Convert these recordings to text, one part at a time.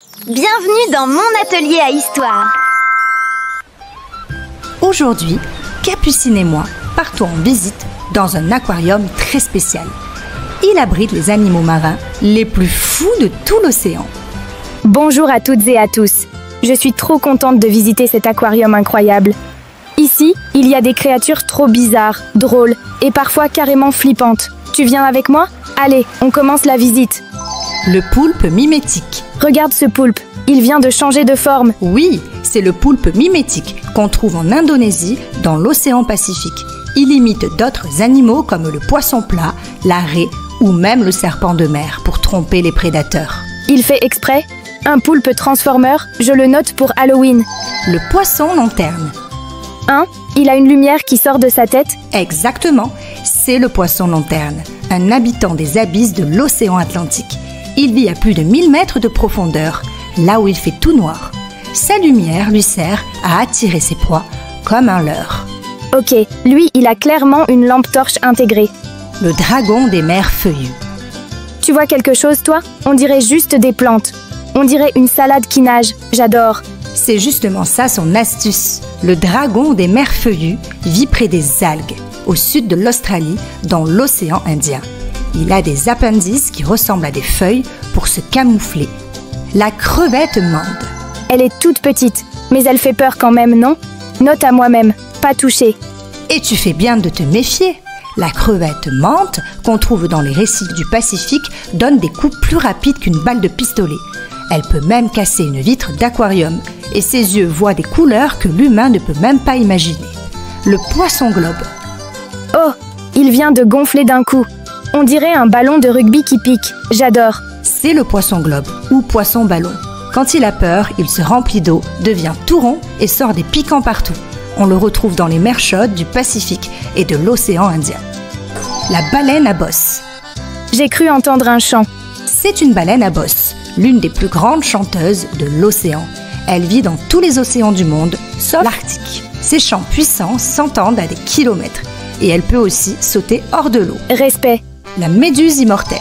Bienvenue dans mon atelier à histoire. Aujourd'hui, Capucine et moi partons en visite dans un aquarium très spécial. Il abrite les animaux marins les plus fous de tout l'océan. Bonjour à toutes et à tous. Je suis trop contente de visiter cet aquarium incroyable. Ici, il y a des créatures trop bizarres, drôles et parfois carrément flippantes. Tu viens avec moi? Allez, on commence la visite. Le poulpe mimétique. Regarde ce poulpe, il vient de changer de forme. Oui, c'est le poulpe mimétique qu'on trouve en Indonésie dans l'océan Pacifique. Il imite d'autres animaux comme le poisson plat, la raie ou même le serpent de mer pour tromper les prédateurs. Il fait exprès? Un poulpe transformeur, je le note pour Halloween. Le poisson lanterne. Il a une lumière qui sort de sa tête? Exactement, c'est le poisson lanterne, un habitant des abysses de l'océan Atlantique. Il vit à plus de 1000 mètres de profondeur, là où il fait tout noir. Sa lumière lui sert à attirer ses proies comme un leurre. Ok, lui, il a clairement une lampe torche intégrée. Le dragon des mers feuillues. Tu vois quelque chose, toi? On dirait juste des plantes. On dirait une salade qui nage. J'adore. C'est justement ça son astuce. Le dragon des mers feuillues vit près des algues, au sud de l'Australie, dans l'océan Indien. Il a des appendices qui ressemblent à des feuilles pour se camoufler. La crevette mande. Elle est toute petite, mais elle fait peur quand même, non? Note à moi-même, pas toucher. Et tu fais bien de te méfier. La crevette mante, qu'on trouve dans les récifs du Pacifique, donne des coups plus rapides qu'une balle de pistolet. Elle peut même casser une vitre d'aquarium et ses yeux voient des couleurs que l'humain ne peut même pas imaginer. Le poisson globe. Oh, il vient de gonfler d'un coup. On dirait un ballon de rugby qui pique. J'adore. C'est le poisson globe ou poisson ballon. Quand il a peur, il se remplit d'eau, devient tout rond et sort des piquants partout. On le retrouve dans les mers chaudes du Pacifique et de l'océan Indien. La baleine à bosse. J'ai cru entendre un chant. C'est une baleine à bosse, l'une des plus grandes chanteuses de l'océan. Elle vit dans tous les océans du monde, sauf l'Arctique. Ses chants puissants s'entendent à des kilomètres et elle peut aussi sauter hors de l'eau. Respect. La méduse immortelle.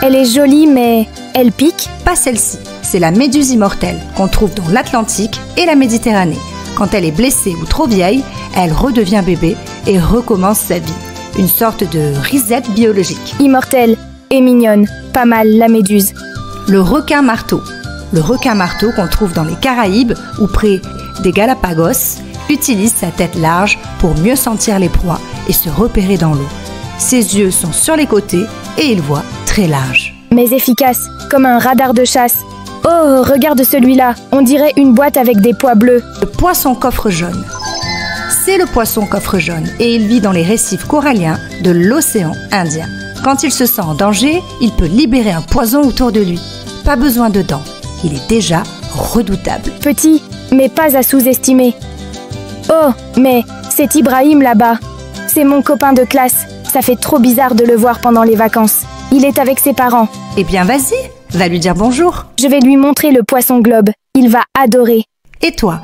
Elle est jolie, mais elle pique? Pas celle-ci, c'est la méduse immortelle qu'on trouve dans l'Atlantique et la Méditerranée. Quand elle est blessée ou trop vieille, elle redevient bébé et recommence sa vie. Une sorte de reset biologique. Immortelle et mignonne. Pas mal, la méduse. Le requin marteau. Le requin marteau qu'on trouve dans les Caraïbes ou près des Galapagos utilise sa tête large pour mieux sentir les proies et se repérer dans l'eau. Ses yeux sont sur les côtés et il voit très large. Mais efficace, comme un radar de chasse. Oh, regarde celui-là, on dirait une boîte avec des pois bleus. Le poisson coffre jaune. C'est le poisson coffre jaune et il vit dans les récifs coralliens de l'océan Indien. Quand il se sent en danger, il peut libérer un poison autour de lui. Pas besoin de dents, il est déjà redoutable. Petit, mais pas à sous-estimer. Oh, mais c'est Ibrahim là-bas. C'est mon copain de classe. Ça fait trop bizarre de le voir pendant les vacances. Il est avec ses parents. Eh bien vas-y, va lui dire bonjour. Je vais lui montrer le poisson globe. Il va adorer. Et toi,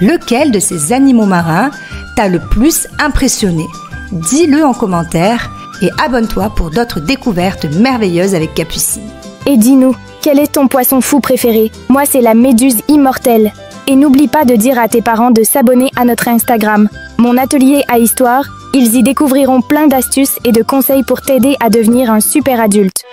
lequel de ces animaux marins t'a le plus impressionné? Dis-le en commentaire et abonne-toi pour d'autres découvertes merveilleuses avec Capucine. Et dis-nous, quel est ton poisson fou préféré? Moi, c'est la méduse immortelle. Et n'oublie pas de dire à tes parents de s'abonner à notre Instagram. Mon atelier à histoire, ils y découvriront plein d'astuces et de conseils pour t'aider à devenir un super adulte.